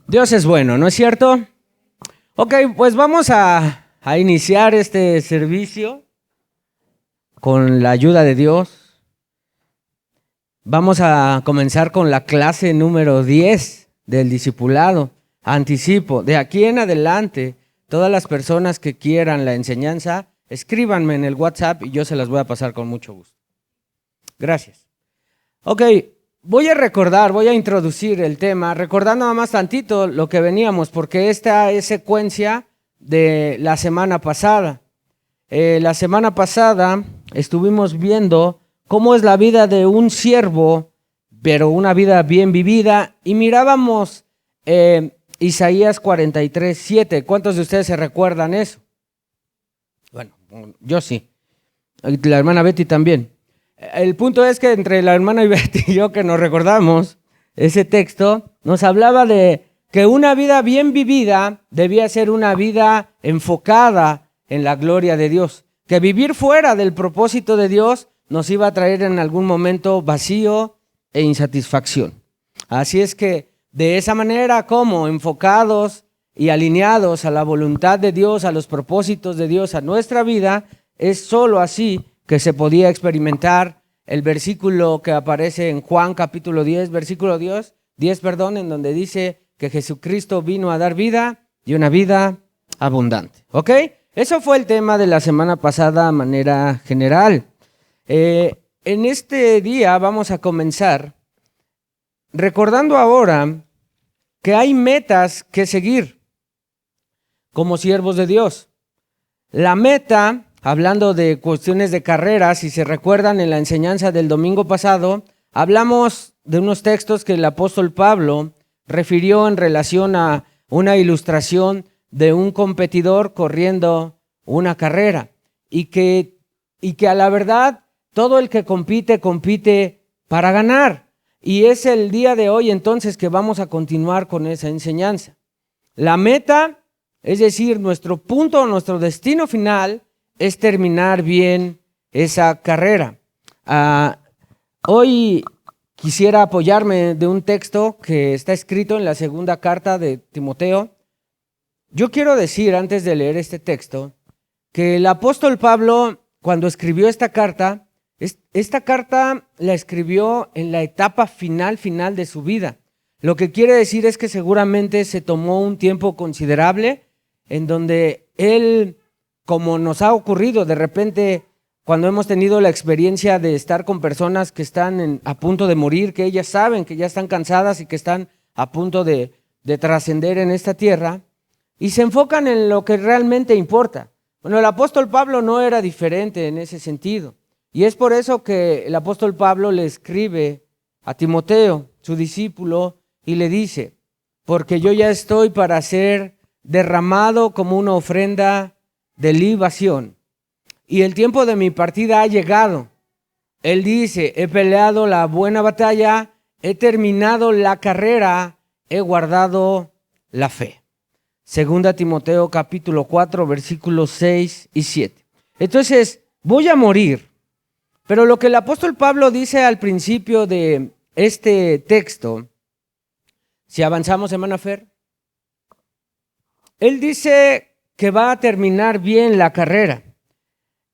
Dios es bueno, ¿no es cierto? Ok, pues vamos a iniciar este servicio con la ayuda de Dios. Vamos a comenzar con la clase número 10 del discipulado. Anticipo, de aquí en adelante, todas las personas que quieran la enseñanza, escríbanme en el WhatsApp y yo se las voy a pasar con mucho gusto. Gracias. Ok, voy a introducir el tema, recordando nada más tantito lo que veníamos, porque esta es secuencia de la semana pasada. La semana pasada estuvimos viendo cómo es la vida de un siervo, pero una vida bien vivida, y mirábamos Isaías 43:7. ¿Cuántos de ustedes se recuerdan eso? Bueno, yo sí. La hermana Betty también. El punto es que entre la hermana Betty y yo, que nos recordamos ese texto, nos hablaba de que una vida bien vivida debía ser una vida enfocada en la gloria de Dios. Que vivir fuera del propósito de Dios nos iba a traer en algún momento vacío e insatisfacción. Así es que de esa manera, como enfocados y alineados a la voluntad de Dios, a los propósitos de Dios, a nuestra vida, es solo así que se podía experimentar el versículo que aparece en Juan capítulo 10, versículo 10, en donde dice que Jesucristo vino a dar vida y una vida abundante. ¿Ok? Eso fue el tema de la semana pasada a manera general. En este día vamos a comenzar recordando ahora que hay metas que seguir como siervos de Dios. La meta, hablando de cuestiones de carrera, si se recuerdan en la enseñanza del domingo pasado, hablamos de unos textos que el apóstol Pablo refirió en relación a una ilustración de un competidor corriendo una carrera y que a la verdad todo el que compite para ganar. Y es el día de hoy entonces que vamos a continuar con esa enseñanza. La meta, es decir, nuestro punto, nuestro destino final, es terminar bien esa carrera. Hoy quisiera apoyarme de un texto que está escrito en la segunda carta de Timoteo. Yo quiero decir, antes de leer este texto, que el apóstol Pablo, cuando escribió esta carta la escribió en la etapa final de su vida. Lo que quiere decir es que seguramente se tomó un tiempo considerable en donde él, como nos ha ocurrido de repente cuando hemos tenido la experiencia de estar con personas que están a punto de morir, que ellas saben que ya están cansadas y que están a punto de trascender en esta tierra, y se enfocan en lo que realmente importa. Bueno, el apóstol Pablo no era diferente en ese sentido. Y es por eso que el apóstol Pablo le escribe a Timoteo, su discípulo, y le dice: porque yo ya estoy para ser derramado como una ofrenda de libación, y el tiempo de mi partida ha llegado. Él dice: he peleado la buena batalla, he terminado la carrera, he guardado la fe. Segunda Timoteo capítulo 4, versículos 6 y 7. Entonces, voy a morir. Pero lo que el apóstol Pablo dice al principio de este texto, si avanzamos, hermana Fer, él dice que va a terminar bien la carrera.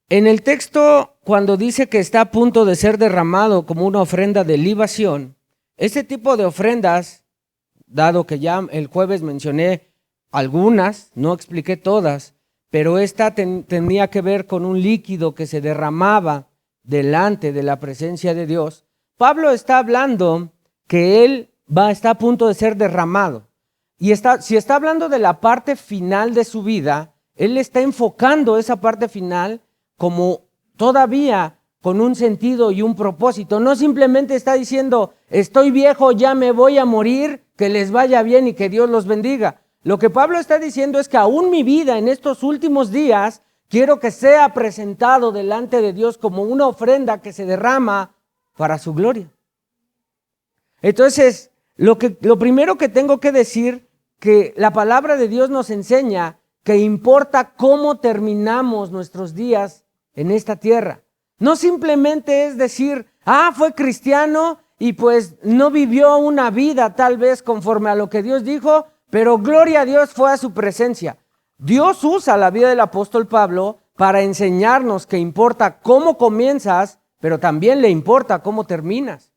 En el texto, cuando dice que está a punto de ser derramado como una ofrenda de libación, ese tipo de ofrendas, dado que ya el jueves mencioné algunas, no expliqué todas, pero esta tenía que ver con un líquido que se derramaba delante de la presencia de Dios. Pablo está hablando que él está a punto de ser derramado. Y si está hablando de la parte final de su vida, él está enfocando esa parte final como todavía con un sentido y un propósito. No simplemente está diciendo: estoy viejo, ya me voy a morir, que les vaya bien y que Dios los bendiga. Lo que Pablo está diciendo es que aún mi vida en estos últimos días quiero que sea presentado delante de Dios como una ofrenda que se derrama para su gloria. Entonces, lo primero que tengo que decir, que la palabra de Dios nos enseña que importa cómo terminamos nuestros días en esta tierra. No simplemente es decir: fue cristiano y pues no vivió una vida tal vez conforme a lo que Dios dijo, pero gloria a Dios fue a su presencia. Dios usa la vida del apóstol Pablo para enseñarnos que importa cómo comienzas, pero también le importa cómo terminas.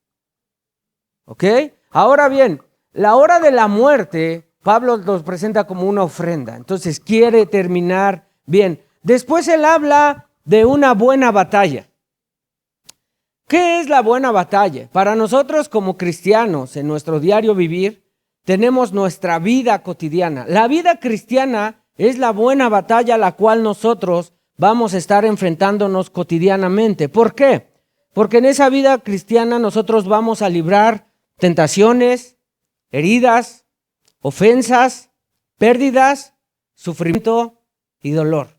¿Ok? Ahora bien, la hora de la muerte, Pablo los presenta como una ofrenda. Entonces quiere terminar bien. Después él habla de una buena batalla. ¿Qué es la buena batalla? Para nosotros como cristianos, en nuestro diario vivir, tenemos nuestra vida cotidiana. La vida cristiana es la buena batalla a la cual nosotros vamos a estar enfrentándonos cotidianamente. ¿Por qué? Porque en esa vida cristiana nosotros vamos a librar tentaciones, heridas, ofensas, pérdidas, sufrimiento y dolor.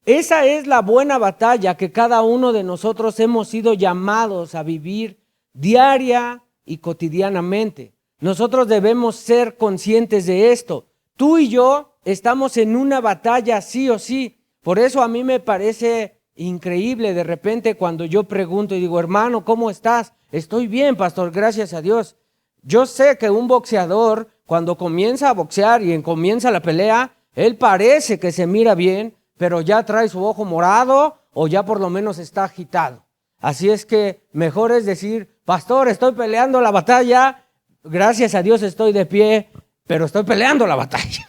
Esa es la buena batalla que cada uno de nosotros hemos sido llamados a vivir diaria y cotidianamente. Nosotros debemos ser conscientes de esto. Tú y yo estamos en una batalla sí o sí. Por eso a mí me parece increíble de repente cuando yo pregunto y digo, hermano, ¿cómo estás? Estoy bien, pastor, gracias a Dios. Yo sé que un boxeador, cuando comienza a boxear y comienza la pelea, él parece que se mira bien, pero ya trae su ojo morado o ya por lo menos está agitado. Así es que mejor es decir, pastor, estoy peleando la batalla, gracias a Dios estoy de pie, pero estoy peleando la batalla.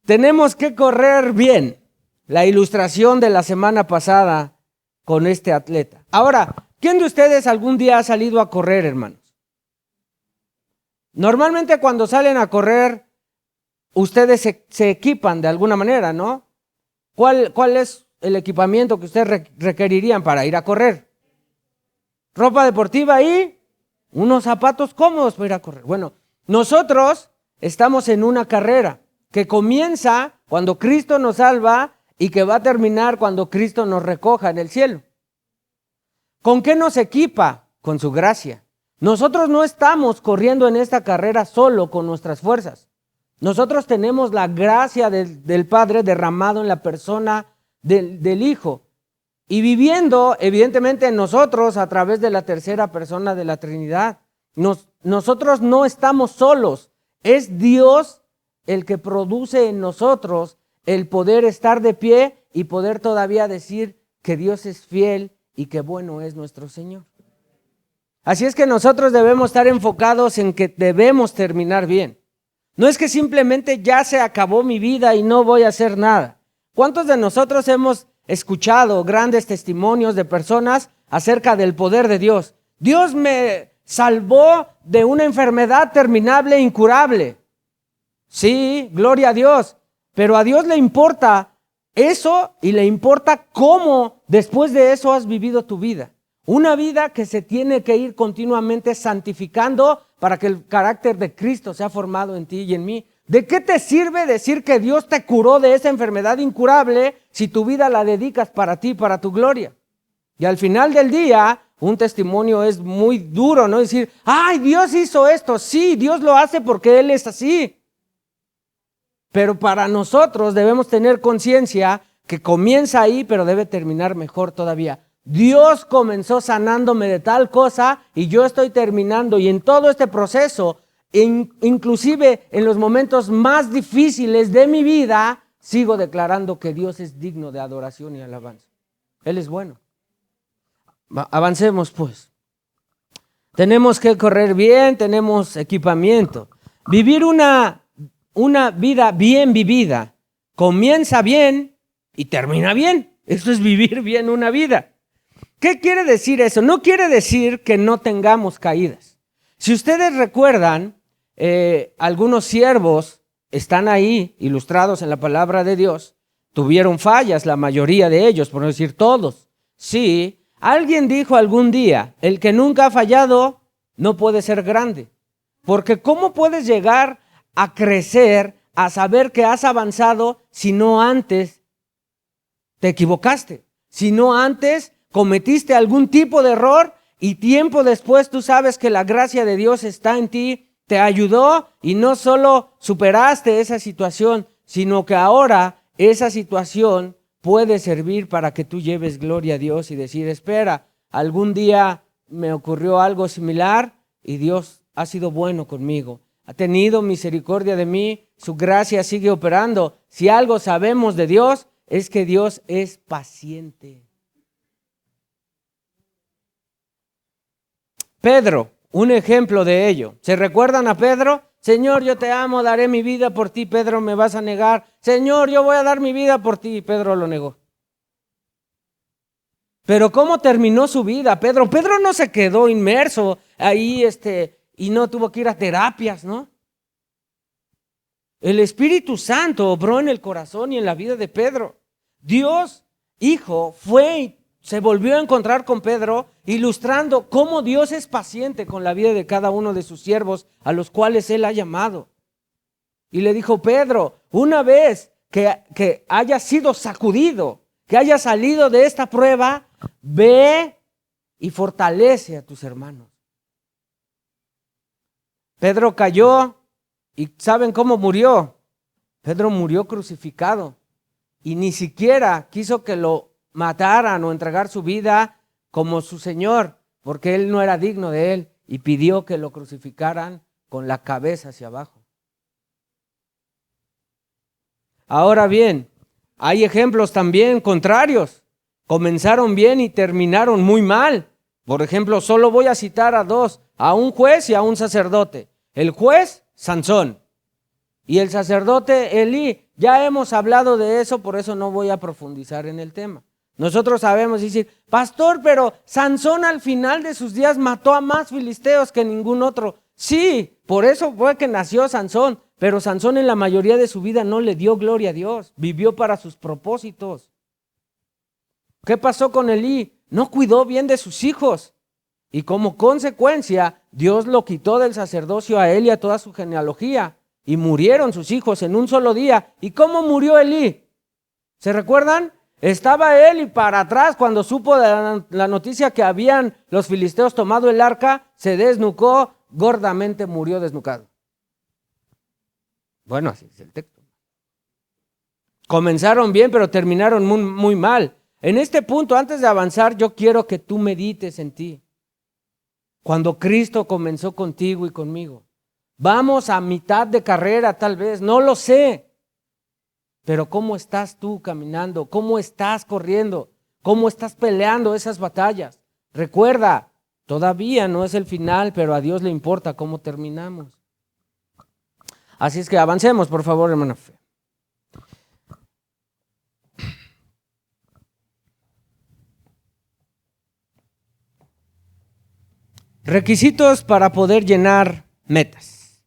Tenemos que correr bien. La ilustración de la semana pasada con este atleta. Ahora, ¿quién de ustedes algún día ha salido a correr, hermanos? Normalmente cuando salen a correr, ustedes se equipan de alguna manera, ¿no? ¿Cuál es el equipamiento que ustedes requerirían para ir a correr? Ropa deportiva y unos zapatos cómodos para ir a correr. Bueno, nosotros estamos en una carrera que comienza cuando Cristo nos salva y que va a terminar cuando Cristo nos recoja en el cielo. ¿Con qué nos equipa? Con su gracia. Nosotros no estamos corriendo en esta carrera solo con nuestras fuerzas. Nosotros tenemos la gracia del Padre derramado en la persona del Hijo y viviendo evidentemente en nosotros a través de la tercera persona de la Trinidad. Nosotros no estamos solos, es Dios el que produce en nosotros el poder estar de pie y poder todavía decir que Dios es fiel y que bueno es nuestro Señor. Así es que nosotros debemos estar enfocados en que debemos terminar bien. No es que simplemente ya se acabó mi vida y no voy a hacer nada. ¿Cuántos de nosotros hemos escuchado grandes testimonios de personas acerca del poder de Dios? Dios me salvó de una enfermedad terminable e incurable. Sí, gloria a Dios. Pero a Dios le importa eso y le importa cómo después de eso has vivido tu vida. Una vida que se tiene que ir continuamente santificando para que el carácter de Cristo sea formado en ti y en mí. ¿De qué te sirve decir que Dios te curó de esa enfermedad incurable si tu vida la dedicas para ti, para tu gloria? Y al final del día, un testimonio es muy duro, ¿no? Decir, ¡ay, Dios hizo esto! Sí, Dios lo hace porque Él es así. Pero para nosotros debemos tener conciencia que comienza ahí, pero debe terminar mejor todavía. Dios comenzó sanándome de tal cosa y yo estoy terminando. Y en todo este proceso, inclusive en los momentos más difíciles de mi vida, sigo declarando que Dios es digno de adoración y alabanza. Él es bueno. Avancemos pues. Tenemos que correr bien, tenemos equipamiento. Vivir una vida bien vivida comienza bien y termina bien. Eso es vivir bien una vida. ¿Qué quiere decir eso? No quiere decir que no tengamos caídas. Si ustedes recuerdan, algunos siervos están ahí ilustrados en la palabra de Dios, tuvieron fallas, la mayoría de ellos, por no decir todos. Sí, alguien dijo algún día, el que nunca ha fallado no puede ser grande. Porque ¿cómo puedes llegar a crecer, a saber que has avanzado si no antes te equivocaste? Si no antes cometiste algún tipo de error y tiempo después tú sabes que la gracia de Dios está en ti, te ayudó y no solo superaste esa situación, sino que ahora esa situación puede servir para que tú lleves gloria a Dios y decir, espera, algún día me ocurrió algo similar y Dios ha sido bueno conmigo, ha tenido misericordia de mí, su gracia sigue operando. Si algo sabemos de Dios, es que Dios es paciente. Pedro, un ejemplo de ello. ¿Se recuerdan a Pedro? Señor, yo te amo, daré mi vida por ti. Pedro, me vas a negar. Señor, yo voy a dar mi vida por ti. Pedro lo negó. Pero ¿cómo terminó su vida? Pedro no se quedó inmerso ahí y no tuvo que ir a terapias, ¿no? El Espíritu Santo obró en el corazón y en la vida de Pedro. Dios, Hijo, fue y se volvió a encontrar con Pedro, ilustrando cómo Dios es paciente con la vida de cada uno de sus siervos a los cuales Él ha llamado. Y le dijo: Pedro, una vez que hayas sido sacudido, que hayas salido de esta prueba, ve y fortalece a tus hermanos. Pedro cayó y ¿saben cómo murió? Pedro murió crucificado y ni siquiera quiso que lo mataran o entregar su vida como su Señor, porque él no era digno de él, y pidió que lo crucificaran con la cabeza hacia abajo. Ahora bien, hay ejemplos también contrarios. Comenzaron bien y terminaron muy mal. Por ejemplo, solo voy a citar a dos, a un juez y a un sacerdote. El juez, Sansón, y el sacerdote, Elí. Ya hemos hablado de eso, por eso no voy a profundizar en el tema. Nosotros sabemos decir: pastor, pero Sansón al final de sus días mató a más filisteos que ningún otro. Sí, por eso fue que nació Sansón, pero Sansón en la mayoría de su vida no le dio gloria a Dios, vivió para sus propósitos. ¿Qué pasó con Elí? No cuidó bien de sus hijos y como consecuencia Dios lo quitó del sacerdocio a él y a toda su genealogía y murieron sus hijos en un solo día. ¿Y cómo murió Elí? ¿Se recuerdan? Estaba él y para atrás cuando supo de la noticia que habían los filisteos tomado el arca, se desnucó, gordamente murió desnucado. Bueno, así es el texto. Comenzaron bien, pero terminaron muy, muy mal. En este punto, antes de avanzar, yo quiero que tú medites en ti. Cuando Cristo comenzó contigo y conmigo. Vamos a mitad de carrera tal vez, no lo sé. Pero ¿cómo estás tú caminando? ¿Cómo estás corriendo? ¿Cómo estás peleando esas batallas? Recuerda, todavía no es el final, pero a Dios le importa cómo terminamos. Así es que avancemos, por favor, hermana Fe. Requisitos para poder llenar metas.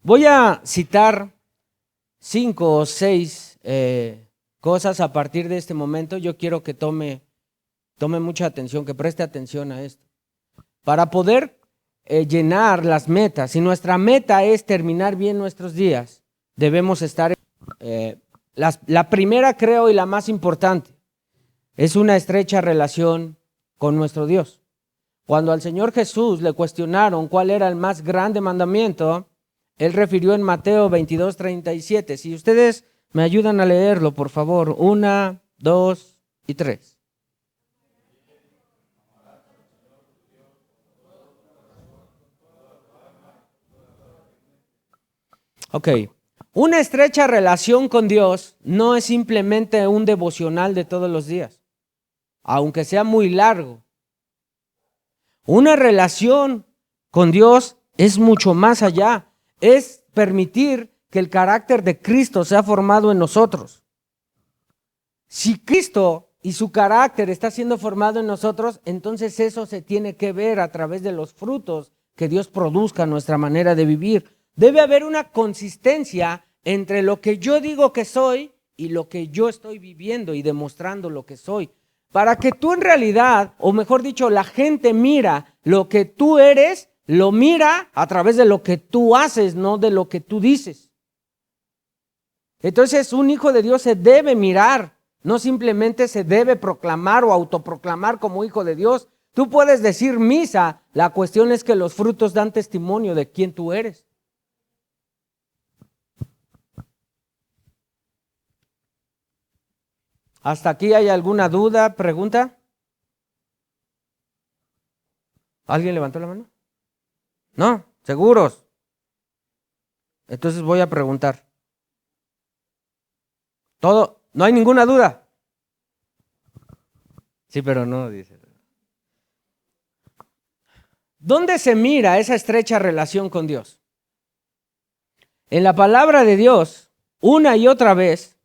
Voy a citar 5 o 6 cosas a partir de este momento. Yo quiero que tome mucha atención, que preste atención a esto. Para poder llenar las metas, si nuestra meta es terminar bien nuestros días, debemos estar la primera, creo, y la más importante, es una estrecha relación con nuestro Dios. Cuando al Señor Jesús le cuestionaron cuál era el más grande mandamiento, Él refirió en Mateo 22:37. Si ustedes me ayudan a leerlo, por favor. 1, 2 y 3. Ok. Una estrecha relación con Dios no es simplemente un devocional de todos los días, aunque sea muy largo. Una relación con Dios es mucho más allá. Es permitir que el carácter de Cristo sea formado en nosotros. Si Cristo y su carácter está siendo formado en nosotros, entonces eso se tiene que ver a través de los frutos que Dios produzca en nuestra manera de vivir. Debe haber una consistencia entre lo que yo digo que soy y lo que yo estoy viviendo y demostrando lo que soy. Para que tú en realidad, o mejor dicho, la gente mira lo que tú eres, lo mira a través de lo que tú haces, no de lo que tú dices. Entonces, un hijo de Dios se debe mirar, no simplemente se debe proclamar o autoproclamar como hijo de Dios. Tú puedes decir misa, la cuestión es que los frutos dan testimonio de quién tú eres. ¿Hasta aquí hay alguna duda, pregunta? ¿Alguien levantó la mano? No, ¿Seguros? Entonces voy a preguntar. ¿Todo? ¿No hay ninguna duda? Sí, pero no, dice. ¿Dónde se mira esa estrecha relación con Dios? En la palabra de Dios, una y otra vez,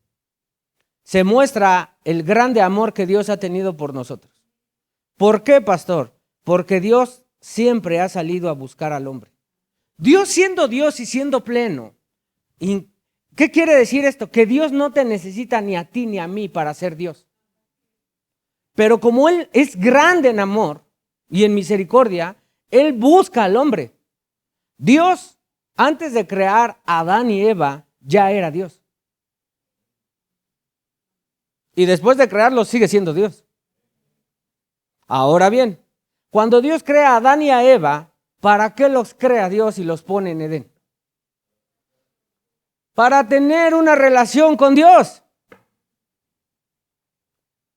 se muestra el grande amor que Dios ha tenido por nosotros. ¿Por qué, pastor? Porque Dios siempre ha salido a buscar al hombre. Dios siendo Dios y siendo pleno. ¿Y qué quiere decir esto? Que Dios no te necesita ni a ti ni a mí para ser Dios. Pero como Él es grande en amor y en misericordia, Él busca al hombre. Dios, antes de crear a Adán y Eva, ya era Dios. Y después de crearlos sigue siendo Dios. Ahora bien, cuando Dios crea a Adán y a Eva, ¿para qué los crea Dios y los pone en Edén? Para tener una relación con Dios.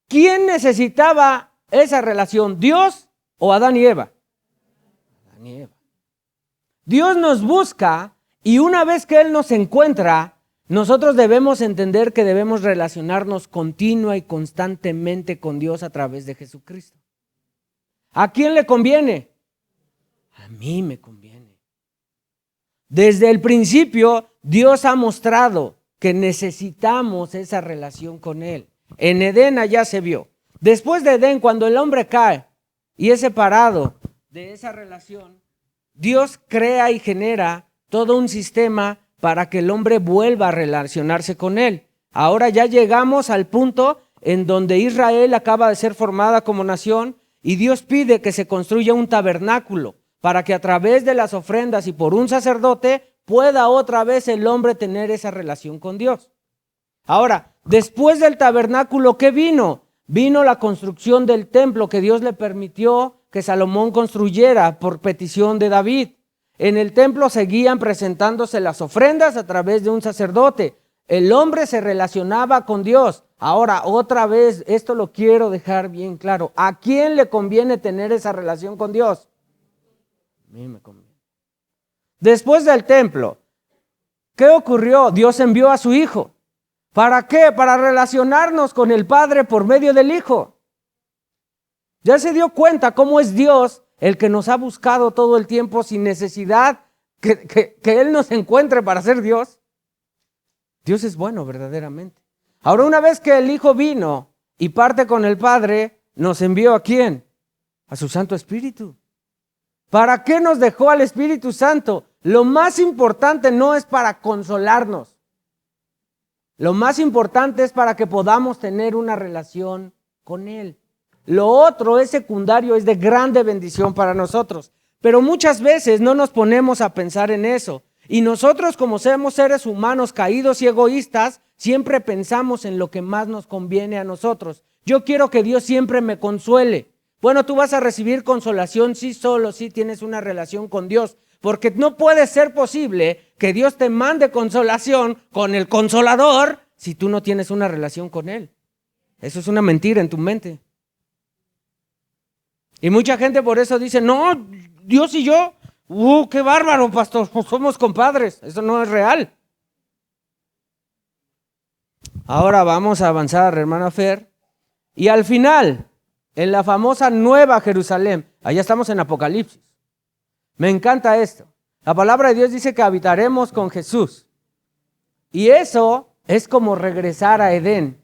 ¿Quién necesitaba esa relación? ¿Dios o Adán y Eva? Adán y Eva. Dios nos busca y una vez que Él nos encuentra, nosotros debemos entender que debemos relacionarnos continua y constantemente con Dios a través de Jesucristo. ¿A quién le conviene? A mí me conviene. Desde el principio, Dios ha mostrado que necesitamos esa relación con Él. En Edén allá se vio. Después de Edén, cuando el hombre cae y es separado de esa relación, Dios crea y genera todo un sistema para que el hombre vuelva a relacionarse con Él. Ahora ya llegamos al punto en donde Israel acaba de ser formada como nación y Dios pide que se construya un tabernáculo para que a través de las ofrendas y por un sacerdote pueda otra vez el hombre tener esa relación con Dios. Ahora, después del tabernáculo, ¿qué vino? Vino la construcción del templo que Dios le permitió que Salomón construyera por petición de David. En el templo seguían presentándose las ofrendas a través de un sacerdote. El hombre se relacionaba con Dios. Ahora, otra vez, esto lo quiero dejar bien claro. ¿A quién le conviene tener esa relación con Dios? A mí me conviene. Después del templo, ¿qué ocurrió? Dios envió a su Hijo. ¿Para qué? Para relacionarnos con el Padre por medio del Hijo. ¿Ya se dio cuenta cómo es Dios el que nos ha buscado todo el tiempo sin necesidad que Él nos encuentre para ser Dios? Dios es bueno verdaderamente. Ahora, una vez que el Hijo vino y parte con el Padre, ¿nos envió a quién? A su Santo Espíritu. ¿Para qué nos dejó al Espíritu Santo? Lo más importante no es para consolarnos. Lo más importante es para que podamos tener una relación con Él. Lo otro es secundario, es de grande bendición para nosotros. Pero muchas veces no nos ponemos a pensar en eso. Y nosotros, como somos seres humanos caídos y egoístas, siempre pensamos en lo que más nos conviene a nosotros. Yo quiero que Dios siempre me consuele. Bueno, tú vas a recibir consolación si solo si tienes una relación con Dios. Porque no puede ser posible que Dios te mande consolación con el consolador si tú no tienes una relación con Él. Eso es una mentira en tu mente. Y mucha gente por eso dice, no, Dios y yo, qué bárbaro, pastor, somos compadres. Eso no es real. Ahora vamos a avanzar, hermana Fer. Y al final, en la famosa Nueva Jerusalén, allá estamos en Apocalipsis. Me encanta esto. La palabra de Dios dice que habitaremos con Jesús. Y eso es como regresar a Edén.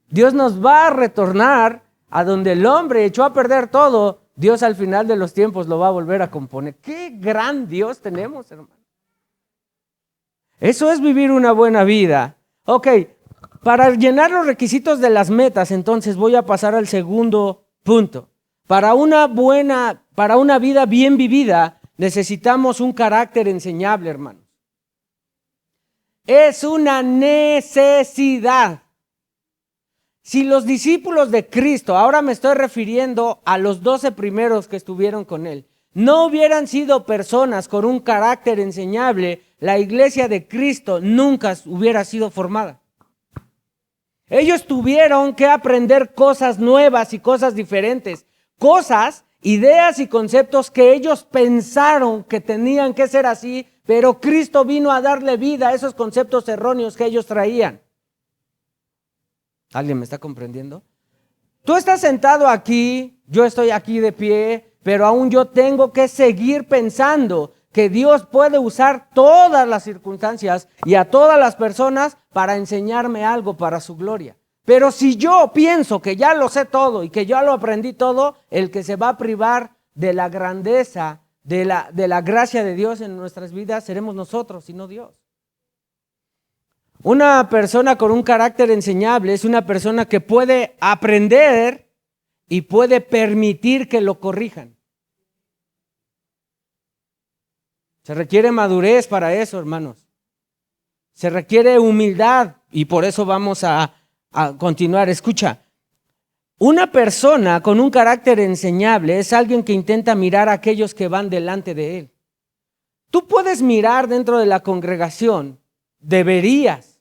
Dios nos va a retornar a donde el hombre echó a perder todo. Dios al final de los tiempos lo va a volver a componer. ¡Qué gran Dios tenemos, hermano! Eso es vivir una buena vida. Ok, para llenar los requisitos de las metas, entonces voy a pasar al segundo punto. Para una vida bien vivida, necesitamos un carácter enseñable, hermanos. Es una necesidad. Si los discípulos de Cristo, ahora me estoy refiriendo a los 12 primeros que estuvieron con Él, no hubieran sido personas con un carácter enseñable, la iglesia de Cristo nunca hubiera sido formada. Ellos tuvieron que aprender cosas nuevas y cosas diferentes, cosas ideas y conceptos que ellos pensaron que tenían que ser así, pero Cristo vino a darle vida a esos conceptos erróneos que ellos traían. ¿Alguien me está comprendiendo? Tú estás sentado aquí, yo estoy aquí de pie, pero aún yo tengo que seguir pensando que Dios puede usar todas las circunstancias y a todas las personas para enseñarme algo para su gloria. Pero si yo pienso que ya lo sé todo y que ya lo aprendí todo, el que se va a privar de la grandeza, de la gracia de Dios en nuestras vidas, seremos nosotros y no Dios. Una persona con un carácter enseñable es una persona que puede aprender y puede permitir que lo corrijan. Se requiere madurez para eso, hermanos. Se requiere humildad y por eso vamos a continuar. Escucha, una persona con un carácter enseñable es alguien que intenta mirar a aquellos que van delante de él. Tú puedes mirar dentro de la congregación, deberías,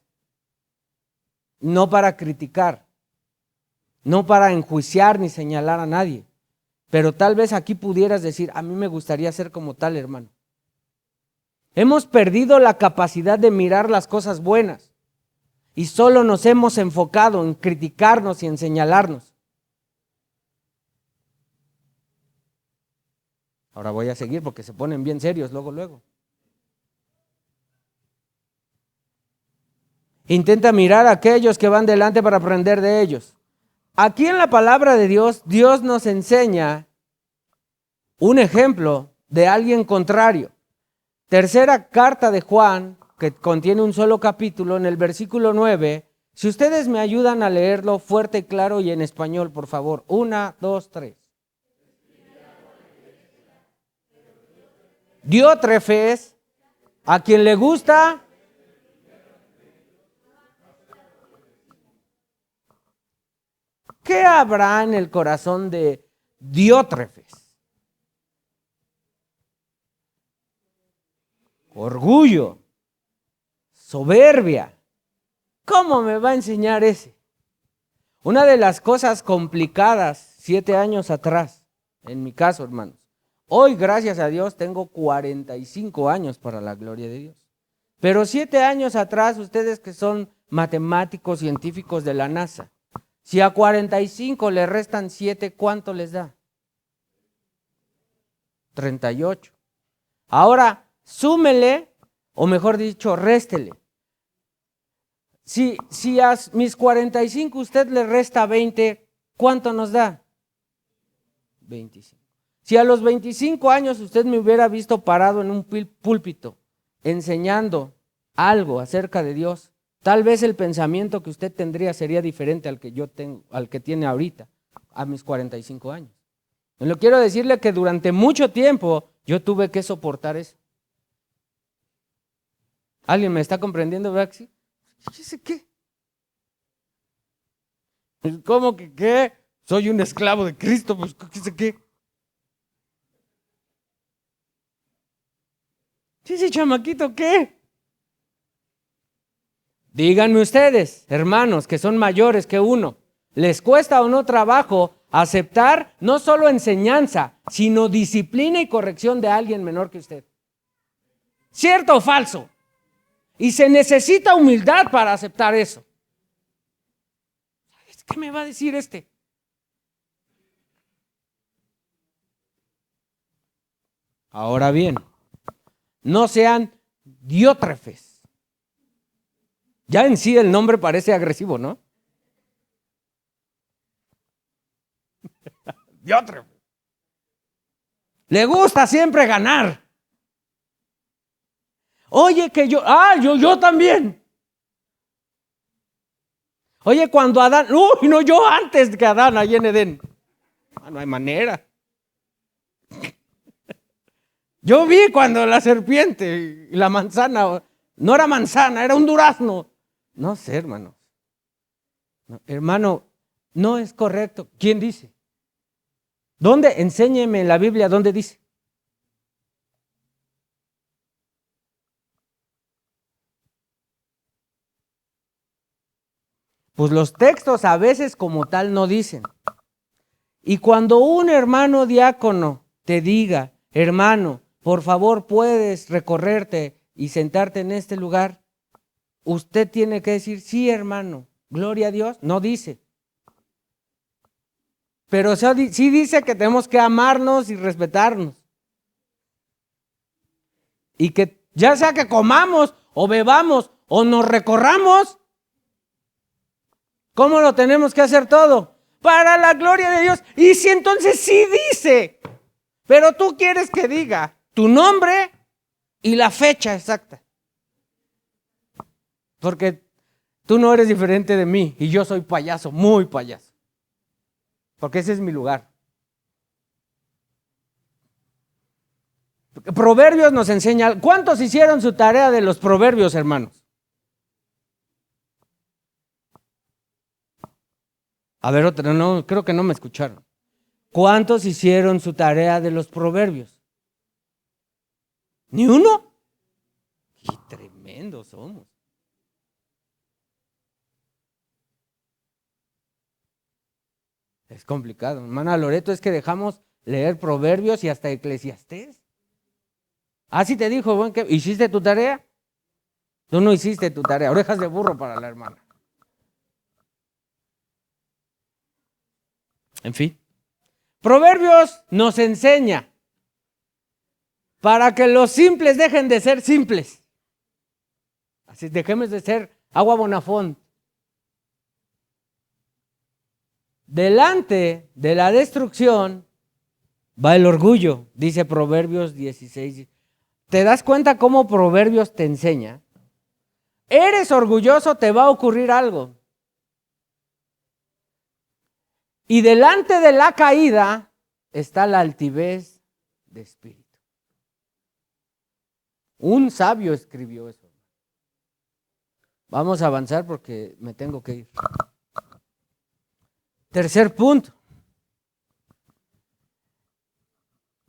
no para criticar, no para enjuiciar ni señalar a nadie, pero tal vez aquí pudieras decir, a mí me gustaría ser como tal hermano. Hemos perdido la capacidad de mirar las cosas buenas y solo nos hemos enfocado en criticarnos y en señalarnos. Ahora voy a seguir porque se ponen bien serios luego. Intenta mirar a aquellos que van delante para aprender de ellos. Aquí en la palabra de Dios, Dios nos enseña un ejemplo de alguien contrario. Tercera carta de Juan, que contiene un solo capítulo, en el versículo 9. Si ustedes me ayudan a leerlo fuerte, claro y en español, por favor. 1, 2, 3. Diótrefes, a quien le gusta. ¿Qué habrá en el corazón de Diótrefes? Orgullo, soberbia. ¿Cómo me va a enseñar ese? Una de las cosas complicadas 7 años atrás, en mi caso, hermanos. Hoy, gracias a Dios, tengo 45 años para la gloria de Dios. Pero 7 años atrás, ustedes que son matemáticos, científicos de la NASA, si a 45 le restan 7, ¿cuánto les da? 38. Ahora, súmele, o mejor dicho, réstele. Si a mis 45 usted le resta 20, ¿cuánto nos da? 25. Si a los 25 años usted me hubiera visto parado en un púlpito enseñando algo acerca de Dios, tal vez el pensamiento que usted tendría sería diferente al que yo tengo, al que tiene ahorita, a mis 45 años. Yo quiero decirle que durante mucho tiempo yo tuve que soportar eso. ¿Alguien me está comprendiendo, Baxi? ¿Qué? ¿Cómo que qué? Soy un esclavo de Cristo, pues ¿qué? Sí, chamaquito, ¿qué? Díganme ustedes, hermanos, que son mayores que uno, ¿les cuesta o no trabajo aceptar no solo enseñanza, sino disciplina y corrección de alguien menor que usted? ¿Cierto o falso? Y se necesita humildad para aceptar eso. ¿Qué me va a decir este? Ahora bien, no sean diótrefes. Ya en sí el nombre parece agresivo, ¿no? Diótrefe. Le gusta siempre ganar. Oye, que yo también. Oye, cuando Adán, no, yo antes que Adán, ahí en Edén. No hay manera. Yo vi cuando la serpiente y la manzana, no era manzana, era un durazno. No sé, hermanos. No, hermano, no es correcto. ¿Quién dice? ¿Dónde? Enséñeme en la Biblia dónde dice. Pues los textos a veces como tal no dicen. Y cuando un hermano diácono te diga, hermano, por favor puedes recorrerte y sentarte en este lugar, usted tiene que decir, sí, hermano, gloria a Dios. No dice. Pero sí dice que tenemos que amarnos y respetarnos. Y que ya sea que comamos o bebamos o nos recorramos, ¿cómo lo tenemos que hacer todo? Para la gloria de Dios. Y si entonces sí dice, pero tú quieres que diga tu nombre y la fecha exacta. Porque tú no eres diferente de mí y yo soy payaso, muy payaso. Porque ese es mi lugar. Proverbios nos enseña. ¿Cuántos hicieron su tarea de los proverbios, hermanos? A ver, otra, no, creo que no me escucharon. ¿Cuántos hicieron su tarea de los proverbios? ¿Ni uno? ¡Qué tremendos somos! Es complicado. Hermana Loreto, es que dejamos leer proverbios y hasta Eclesiastés. Así te dijo, ¿hiciste tu tarea? Tú no hiciste tu tarea. Orejas de burro para la hermana. En fin. Proverbios nos enseña para que los simples dejen de ser simples. Así dejemos de ser agua Bonafont. Delante de la destrucción va el orgullo, dice Proverbios 16. ¿Te das cuenta cómo Proverbios te enseña? Eres orgulloso, te va a ocurrir algo. Y delante de la caída está la altivez de espíritu. Un sabio escribió eso. Vamos a avanzar porque me tengo que ir. Tercer punto.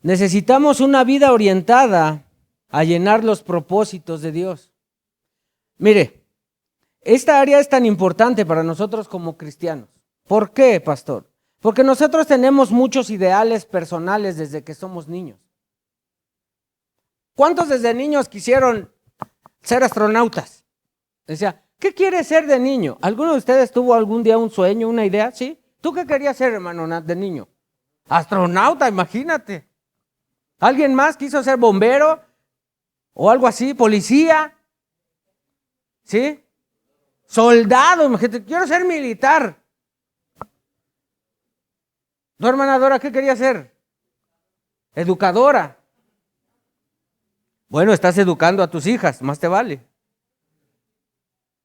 Necesitamos una vida orientada a llenar los propósitos de Dios. Mire, esta área es tan importante para nosotros como cristianos. ¿Por qué, pastor? Porque nosotros tenemos muchos ideales personales desde que somos niños. ¿Cuántos desde niños quisieron ser astronautas? Decía, ¿qué quieres ser de niño? ¿Alguno de ustedes tuvo algún día un sueño, una idea? ¿Sí? ¿Tú qué querías ser, hermano, de niño? Astronauta, imagínate. ¿Alguien más quiso ser bombero? ¿O algo así? ¿Policía? ¿Sí? Soldado, imagínate, quiero ser militar. ¿Tu hermana Dora qué quería ser? Educadora. Bueno, estás educando a tus hijas, más te vale.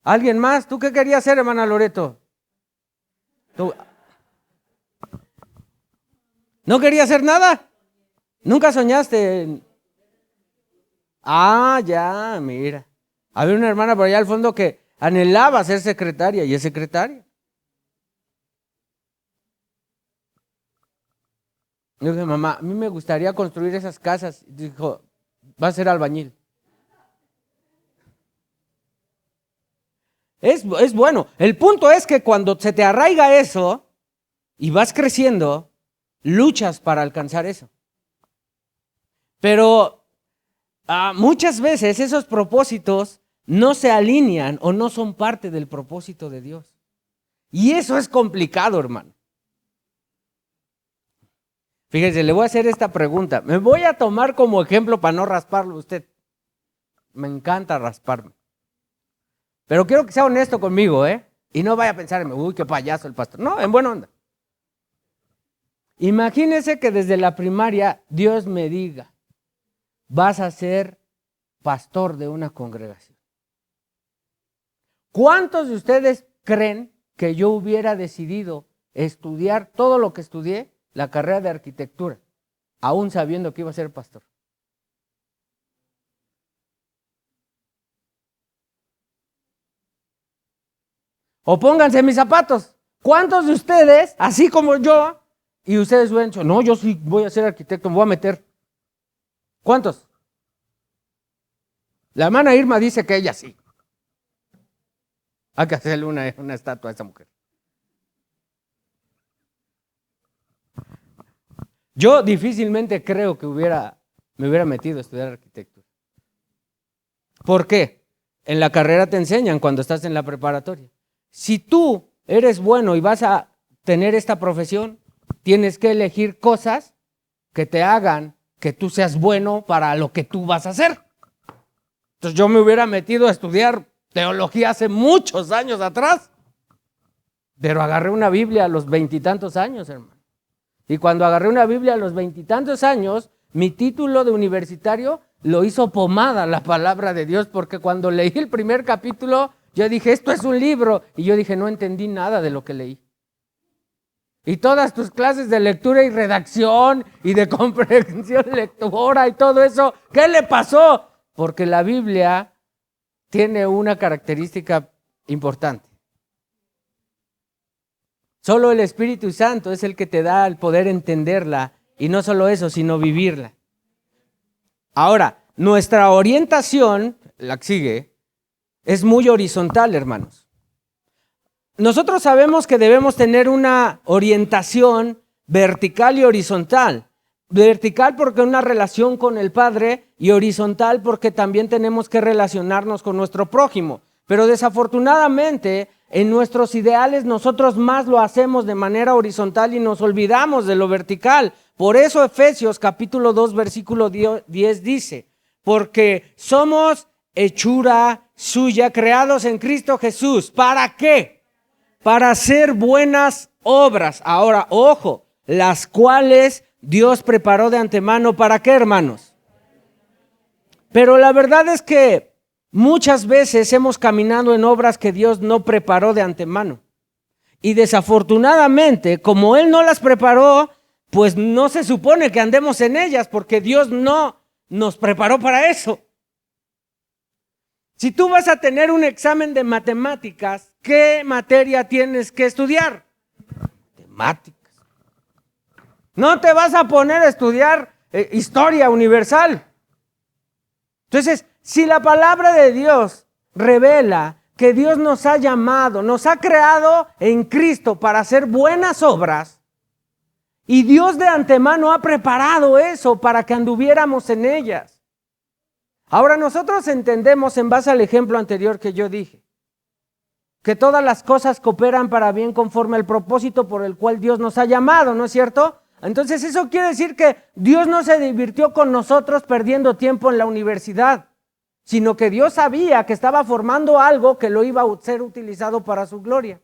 ¿Alguien más? ¿Tú qué querías ser, hermana Loreto? ¿Tú? ¿No querías hacer nada? ¿Nunca soñaste? Ah, ya, mira. Había una hermana por allá al fondo que anhelaba ser secretaria y es secretaria. Yo dije, mamá, a mí me gustaría construir esas casas. Dijo, va a ser albañil. Es bueno. El punto es que cuando se te arraiga eso y vas creciendo, luchas para alcanzar eso. Pero muchas veces esos propósitos no se alinean o no son parte del propósito de Dios. Y eso es complicado, hermano. Fíjese, le voy a hacer esta pregunta. Me voy a tomar como ejemplo para no rasparlo a usted. Me encanta rasparme. Pero quiero que sea honesto conmigo, ¿eh? Y no vaya a pensar, uy, qué payaso el pastor. No, en buena onda. Imagínese que desde la primaria Dios me diga, vas a ser pastor de una congregación. ¿Cuántos de ustedes creen que yo hubiera decidido estudiar todo lo que estudié, la carrera de arquitectura, aún sabiendo que iba a ser pastor? O pónganse en mis zapatos. ¿Cuántos de ustedes, así como yo, y ustedes hubieran dicho, no, yo sí voy a ser arquitecto, me voy a meter? ¿Cuántos? La hermana Irma dice que ella sí. Hay que hacerle una estatua a esa mujer. Yo difícilmente creo que me hubiera metido a estudiar arquitectura. ¿Por qué? En la carrera te enseñan cuando estás en la preparatoria. Si tú eres bueno y vas a tener esta profesión, tienes que elegir cosas que te hagan que tú seas bueno para lo que tú vas a hacer. Entonces yo me hubiera metido a estudiar teología hace muchos años atrás, pero agarré una Biblia a los 20 y tantos años, hermano. Y cuando agarré una Biblia a los 20 y tantos años, mi título de universitario lo hizo pomada la palabra de Dios, porque cuando leí el primer capítulo, yo dije, esto es un libro, y yo dije, no entendí nada de lo que leí. Y todas tus clases de lectura y redacción y de comprensión lectora y todo eso, ¿qué le pasó? Porque la Biblia tiene una característica importante. Solo el Espíritu Santo es el que te da el poder entenderla, y no solo eso, sino vivirla. Ahora, nuestra orientación, la que sigue, es muy horizontal, hermanos. Nosotros sabemos que debemos tener una orientación vertical y horizontal. Vertical porque una relación con el Padre, y horizontal porque también tenemos que relacionarnos con nuestro prójimo. Pero desafortunadamente, en nuestros ideales nosotros más lo hacemos de manera horizontal y nos olvidamos de lo vertical. Por eso Efesios capítulo 2 versículo 10 dice, porque somos hechura suya, creados en Cristo Jesús. ¿Para qué? Para hacer buenas obras. Ahora, ojo, las cuales Dios preparó de antemano. ¿Para qué, hermanos? Pero la verdad es que muchas veces hemos caminado en obras que Dios no preparó de antemano. Y desafortunadamente, como Él no las preparó, pues no se supone que andemos en ellas, porque Dios no nos preparó para eso. Si tú vas a tener un examen de matemáticas, ¿qué materia tienes que estudiar? Matemáticas. No te vas a poner a estudiar historia universal. Entonces, si la palabra de Dios revela que Dios nos ha llamado, nos ha creado en Cristo para hacer buenas obras, y Dios de antemano ha preparado eso para que anduviéramos en ellas. Ahora nosotros entendemos, en base al ejemplo anterior que yo dije, que todas las cosas cooperan para bien conforme al propósito por el cual Dios nos ha llamado, ¿no es cierto? Entonces eso quiere decir que Dios no se divirtió con nosotros perdiendo tiempo en la universidad, sino que Dios sabía que estaba formando algo que lo iba a ser utilizado para su gloria.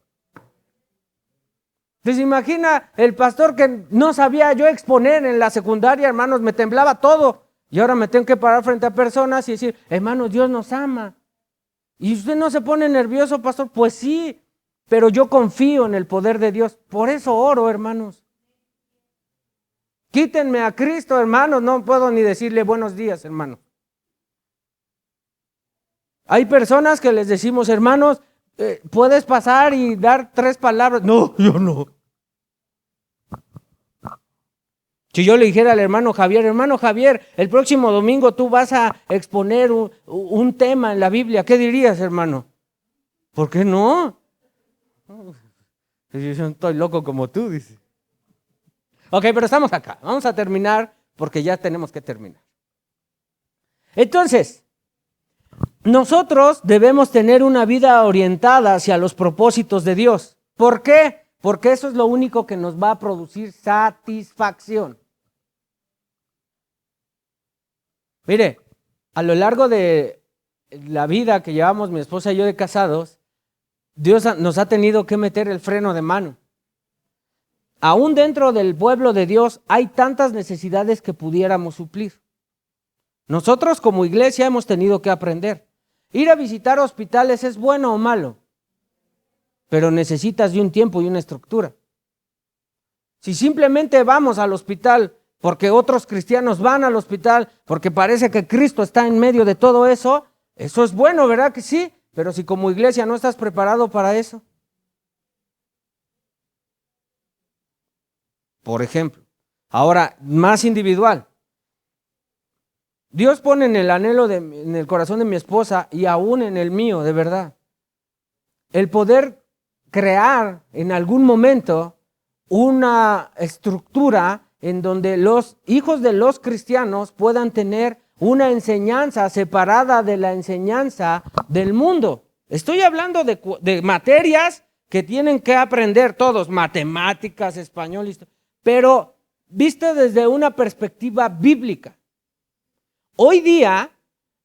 Entonces imagina el pastor que no sabía yo exponer en la secundaria, hermanos, me temblaba todo. Y ahora me tengo que parar frente a personas y decir, hermanos, Dios nos ama. ¿Y usted no se pone nervioso, pastor? Pues sí, pero yo confío en el poder de Dios. Por eso oro, hermanos. Quítenme a Cristo, hermanos. No puedo ni decirle buenos días, hermano. Hay personas que les decimos, hermanos, ¿puedes pasar y dar 3 palabras? No, yo no. Si yo le dijera al hermano Javier, el próximo domingo tú vas a exponer un tema en la Biblia, ¿qué dirías, hermano? ¿Por qué no? Yo estoy loco como tú, dice. Ok, pero estamos acá. Vamos a terminar porque ya tenemos que terminar. Entonces, nosotros debemos tener una vida orientada hacia los propósitos de Dios. ¿Por qué? Porque eso es lo único que nos va a producir satisfacción. Mire, a lo largo de la vida que llevamos mi esposa y yo de casados, Dios nos ha tenido que meter el freno de mano. Aún dentro del pueblo de Dios hay tantas necesidades que pudiéramos suplir. Nosotros como iglesia hemos tenido que aprender. Ir a visitar hospitales es bueno o malo, pero necesitas de un tiempo y una estructura. Si simplemente vamos al hospital porque otros cristianos van al hospital, porque parece que Cristo está en medio de todo eso, eso es bueno, ¿verdad que sí? Pero si como iglesia no estás preparado para eso. Por ejemplo, ahora más individual. Dios pone en el anhelo en el corazón de mi esposa y aún en el mío, de verdad, el poder crear en algún momento una estructura en donde los hijos de los cristianos puedan tener una enseñanza separada de la enseñanza del mundo. Estoy hablando de materias que tienen que aprender todos, matemáticas, español, pero visto desde una perspectiva bíblica. Hoy día,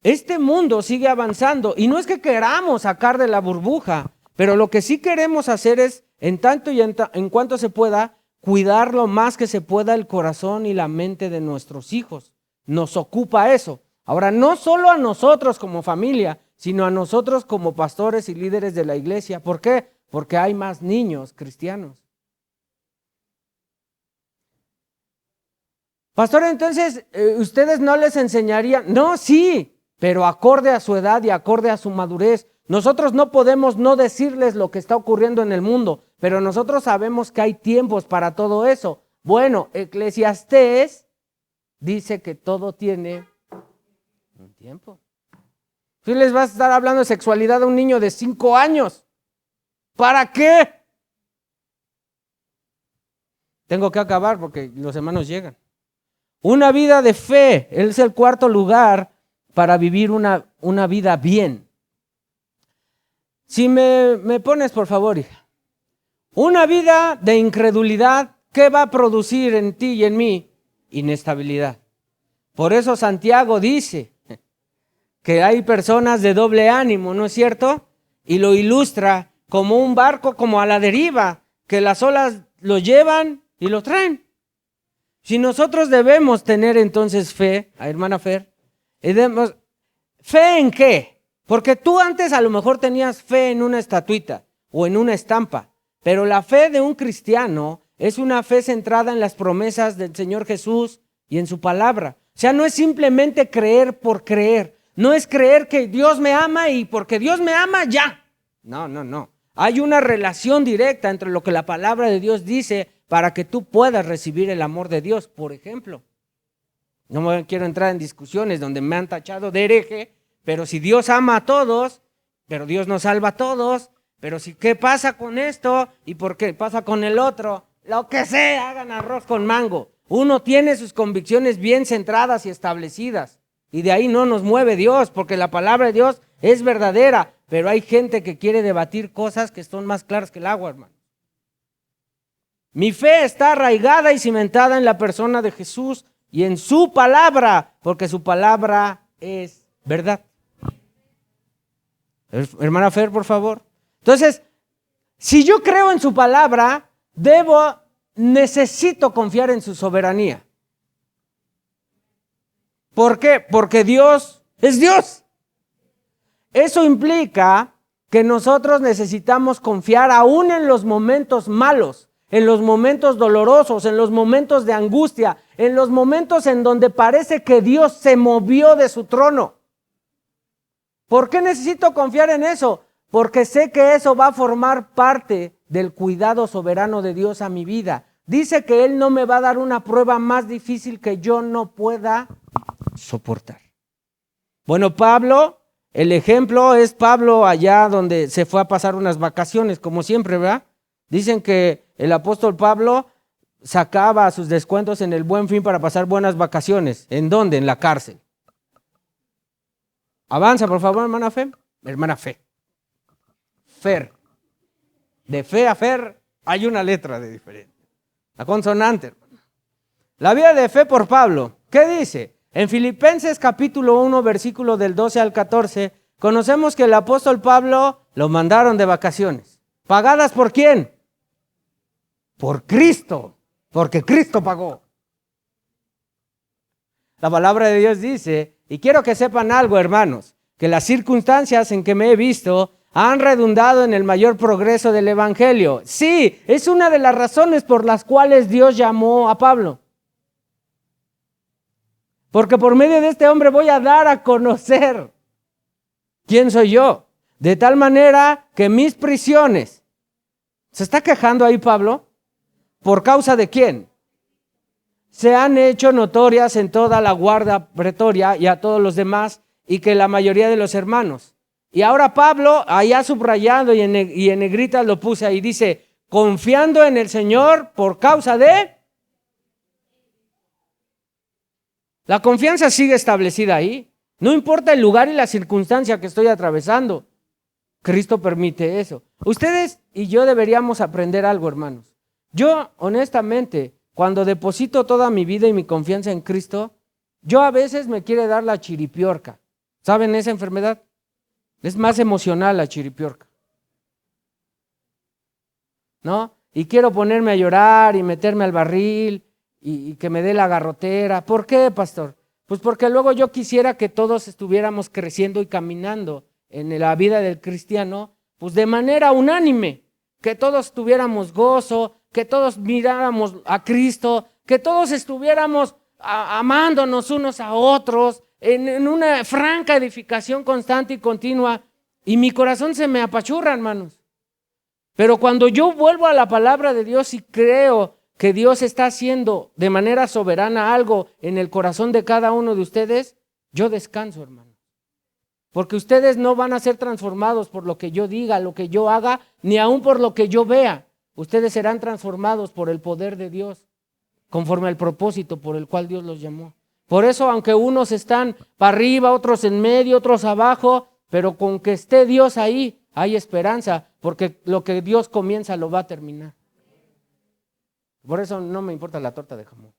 este mundo sigue avanzando y no es que queramos sacar de la burbuja, pero lo que sí queremos hacer es, en tanto y en cuanto se pueda, cuidar lo más que se pueda el corazón y la mente de nuestros hijos. Nos ocupa eso. Ahora, no solo a nosotros como familia, sino a nosotros como pastores y líderes de la iglesia. ¿Por qué? Porque hay más niños cristianos. Pastor, entonces, ¿ustedes no les enseñarían? No, sí, pero acorde a su edad y acorde a su madurez. Nosotros no podemos no decirles lo que está ocurriendo en el mundo, pero nosotros sabemos que hay tiempos para todo eso. Bueno, Eclesiastés dice que todo tiene un tiempo. Si les vas a estar hablando de sexualidad a un niño de 5 años, ¿para qué? Tengo que acabar porque los hermanos llegan. Una vida de fe es el cuarto lugar para vivir una vida bien. Si me pones, por favor, hija. Una vida de incredulidad, ¿qué va a producir en ti y en mí? Inestabilidad. Por eso Santiago dice que hay personas de doble ánimo, ¿no es cierto? Y lo ilustra como un barco como a la deriva, que las olas lo llevan y lo traen. Si nosotros debemos tener entonces fe, hermana Fer, ¿fe en qué? Porque tú antes a lo mejor tenías fe en una estatuita o en una estampa, pero la fe de un cristiano es una fe centrada en las promesas del Señor Jesús y en su palabra. O sea, no es simplemente creer por creer, no es creer que Dios me ama y porque Dios me ama ya. No. Hay una relación directa entre lo que la palabra de Dios dice para que tú puedas recibir el amor de Dios. Por ejemplo, no me quiero entrar en discusiones donde me han tachado de hereje, pero si Dios ama a todos, pero Dios no salva a todos, pero si qué pasa con esto y por qué pasa con el otro, lo que sea, hagan arroz con mango. Uno tiene sus convicciones bien centradas y establecidas y de ahí no nos mueve Dios, porque la palabra de Dios es verdadera, pero hay gente que quiere debatir cosas que son más claras que el agua, hermano. Mi fe está arraigada y cimentada en la persona de Jesús y en su palabra, porque su palabra es verdad. Hermana Fer, por favor. Entonces, si yo creo en su palabra, necesito confiar en su soberanía. ¿Por qué? Porque Dios es Dios. Eso implica que nosotros necesitamos confiar aún en los momentos malos, en los momentos dolorosos, en los momentos de angustia, en los momentos en donde parece que Dios se movió de su trono. ¿Por qué necesito confiar en eso? Porque sé que eso va a formar parte del cuidado soberano de Dios a mi vida. Dice que Él no me va a dar una prueba más difícil que yo no pueda soportar. Bueno, Pablo, el ejemplo es Pablo allá donde se fue a pasar unas vacaciones, como siempre, ¿verdad? Dicen que el apóstol Pablo sacaba sus descuentos en el Buen Fin para pasar buenas vacaciones. ¿En dónde? En la cárcel. Avanza, por favor, hermana Fe. Hermana Fe. Fer. De fe a Fer hay una letra de diferente. La consonante, hermano. La vida de fe por Pablo. ¿Qué dice? En Filipenses capítulo 1, versículo del 12 al 14, conocemos que el apóstol Pablo lo mandaron de vacaciones. ¿Pagadas por quién? Por Cristo, porque Cristo pagó. La palabra de Dios dice, y quiero que sepan algo, hermanos, que las circunstancias en que me he visto han redundado en el mayor progreso del evangelio. Sí, es una de las razones por las cuales Dios llamó a Pablo. Porque por medio de este hombre voy a dar a conocer quién soy yo. De tal manera que mis prisiones, ¿se está quejando ahí Pablo? ¿Por causa de quién? Se han hecho notorias en toda la guardia pretoria y a todos los demás y que la mayoría de los hermanos. Y ahora Pablo, allá subrayado y en negritas lo puse ahí, dice, confiando en el Señor por causa de... La confianza sigue establecida ahí. No importa el lugar y la circunstancia que estoy atravesando. Cristo permite eso. Ustedes y yo deberíamos aprender algo, hermanos. Yo, honestamente, cuando deposito toda mi vida y mi confianza en Cristo, yo a veces me quiere dar la chiripiorca. ¿Saben esa enfermedad? Es más emocional la chiripiorca, ¿no? Y quiero ponerme a llorar y meterme al barril y que me dé la garrotera. ¿Por qué, pastor? Pues porque luego yo quisiera que todos estuviéramos creciendo y caminando en la vida del cristiano, pues de manera unánime, que todos tuviéramos gozo, que todos miráramos a Cristo, que todos estuviéramos amándonos unos a otros, en una franca edificación constante y continua, y mi corazón se me apachurra, hermanos. Pero cuando yo vuelvo a la palabra de Dios y creo que Dios está haciendo de manera soberana algo en el corazón de cada uno de ustedes, yo descanso, hermano. Porque ustedes no van a ser transformados por lo que yo diga, lo que yo haga, ni aún por lo que yo vea. Ustedes serán transformados por el poder de Dios, conforme al propósito por el cual Dios los llamó. Por eso, aunque unos están para arriba, otros en medio, otros abajo, pero con que esté Dios ahí, hay esperanza, porque lo que Dios comienza lo va a terminar. Por eso no me importa la torta de jamón.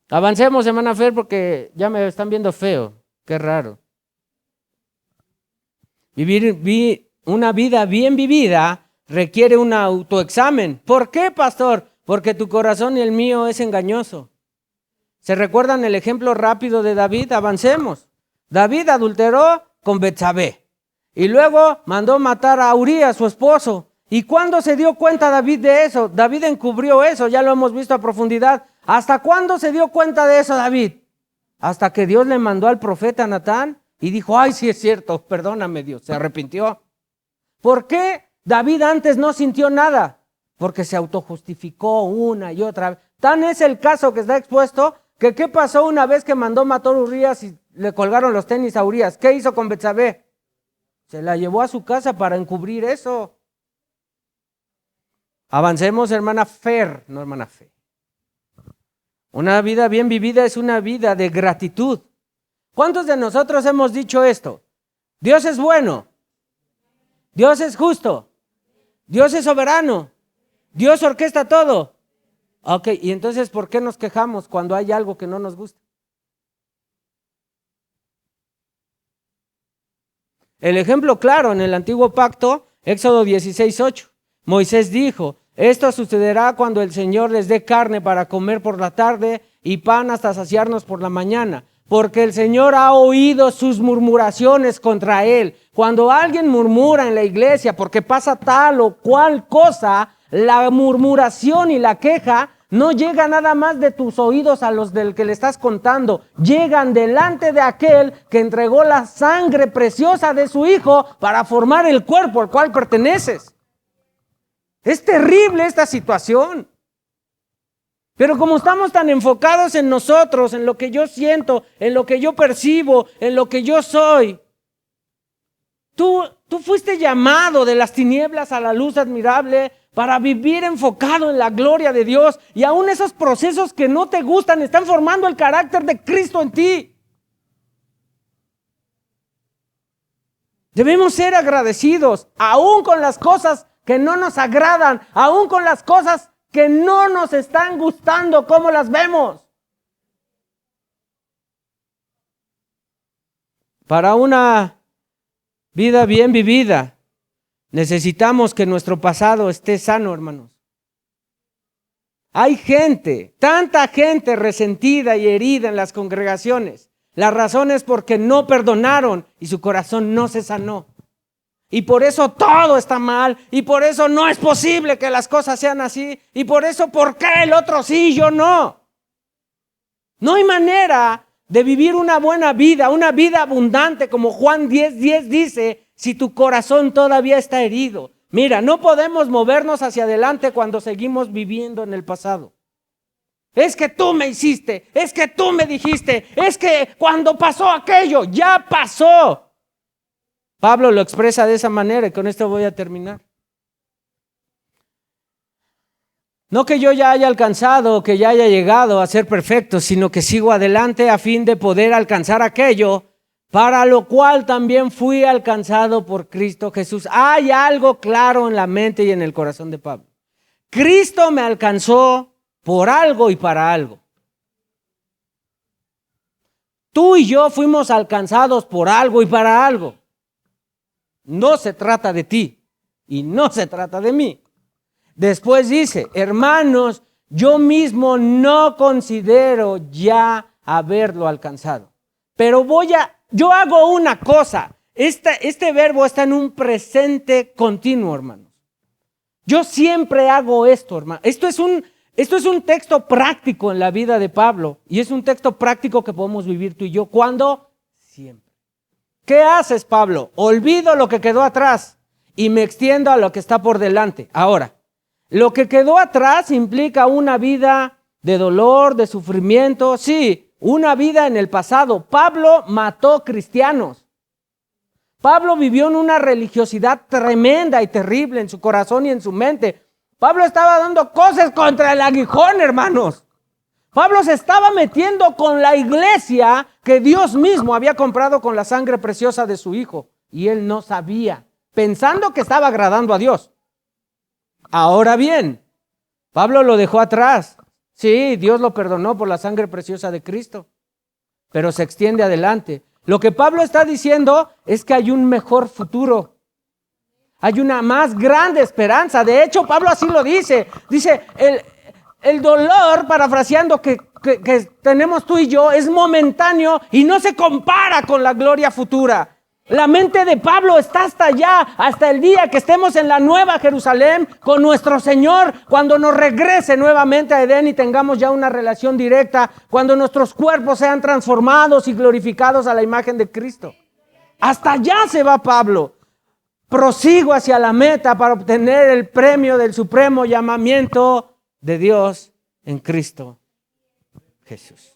Avancemos, hermana Fer, porque ya me están viendo feo. Qué raro. Vivir una vida bien vivida requiere un autoexamen. ¿Por qué, pastor? Porque tu corazón y el mío es engañoso. ¿Se recuerdan el ejemplo rápido de David? Avancemos. David adulteró con Betsabé y luego mandó matar a Urías, su esposo. ¿Y cuándo se dio cuenta David de eso? David encubrió eso, ya lo hemos visto a profundidad. ¿Hasta cuándo se dio cuenta de eso David? Hasta que Dios le mandó al profeta Natán y dijo, ay, sí es cierto, perdóname Dios, se arrepintió. ¿Por qué David antes no sintió nada? Porque se autojustificó una y otra vez. Tan es el caso que está expuesto que ¿qué pasó una vez que mandó matar a Urías y le colgaron los tenis a Urías? ¿Qué hizo con Betsabé? Se la llevó a su casa para encubrir eso. Avancemos, hermana Fer, no hermana Fe. Una vida bien vivida es una vida de gratitud. ¿Cuántos de nosotros hemos dicho esto? Dios es bueno, Dios es justo, Dios es soberano, Dios orquesta todo. Ok, y entonces ¿por qué nos quejamos cuando hay algo que no nos gusta? El ejemplo claro en el antiguo pacto, Éxodo 16:8. Moisés dijo, esto sucederá cuando el Señor les dé carne para comer por la tarde y pan hasta saciarnos por la mañana, porque el Señor ha oído sus murmuraciones contra él. Cuando alguien murmura en la iglesia porque pasa tal o cual cosa, la murmuración y la queja no llega nada más de tus oídos a los del que le estás contando, llegan delante de aquel que entregó la sangre preciosa de su hijo para formar el cuerpo al cual perteneces. Es terrible esta situación. Pero como estamos tan enfocados en nosotros, en lo que yo siento, en lo que yo percibo, en lo que yo soy, tú fuiste llamado de las tinieblas a la luz admirable para vivir enfocado en la gloria de Dios. Y aún esos procesos que no te gustan están formando el carácter de Cristo en ti. Debemos ser agradecidos, aún con las cosas que no nos agradan, aún con las cosas que no nos están gustando como las vemos. Para una vida bien vivida, necesitamos que nuestro pasado esté sano, hermanos. Hay gente, tanta gente resentida y herida en las congregaciones. La razón es porque no perdonaron y su corazón no se sanó. Y por eso todo está mal, y por eso no es posible que las cosas sean así, y por eso, ¿por qué el otro sí y yo no? No hay manera de vivir una buena vida, una vida abundante, como Juan 10:10 dice, si tu corazón todavía está herido. Mira, no podemos movernos hacia adelante cuando seguimos viviendo en el pasado. Es que tú me hiciste, es que tú me dijiste, es que cuando pasó aquello, ya pasó. Pablo lo expresa de esa manera y con esto voy a terminar. No que yo ya haya alcanzado, que ya haya llegado a ser perfecto, sino que sigo adelante a fin de poder alcanzar aquello para lo cual también fui alcanzado por Cristo Jesús. Hay algo claro en la mente y en el corazón de Pablo. Cristo me alcanzó por algo y para algo. Tú y yo fuimos alcanzados por algo y para algo. No se trata de ti y no se trata de mí. Después dice, hermanos, yo mismo no considero ya haberlo alcanzado. Pero yo hago una cosa. Este verbo está en un presente continuo, hermanos. Yo siempre hago esto, hermano. Esto es un texto práctico en la vida de Pablo. Y es un texto práctico que podemos vivir tú y yo. ¿Cuándo? Siempre. ¿Qué haces, Pablo? Olvido lo que quedó atrás y me extiendo a lo que está por delante. Ahora, lo que quedó atrás implica una vida de dolor, de sufrimiento. Sí, una vida en el pasado. Pablo mató cristianos. Pablo vivió en una religiosidad tremenda y terrible en su corazón y en su mente. Pablo estaba dando cosas contra el aguijón, hermanos. Pablo se estaba metiendo con la iglesia que Dios mismo había comprado con la sangre preciosa de su Hijo. Y él no sabía, pensando que estaba agradando a Dios. Ahora bien, Pablo lo dejó atrás. Sí, Dios lo perdonó por la sangre preciosa de Cristo, pero se extiende adelante. Lo que Pablo está diciendo es que hay un mejor futuro. Hay una más grande esperanza. De hecho, Pablo así lo dice. Dice, el dolor, parafraseando, que tenemos tú y yo es momentáneo y no se compara con la gloria futura. La mente de Pablo está hasta allá, hasta el día que estemos en la nueva Jerusalén con nuestro Señor, cuando nos regrese nuevamente a Edén y tengamos ya una relación directa, cuando nuestros cuerpos sean transformados y glorificados a la imagen de Cristo. Hasta allá se va Pablo. Prosigo hacia la meta para obtener el premio del supremo llamamiento de Dios en Cristo Jesús.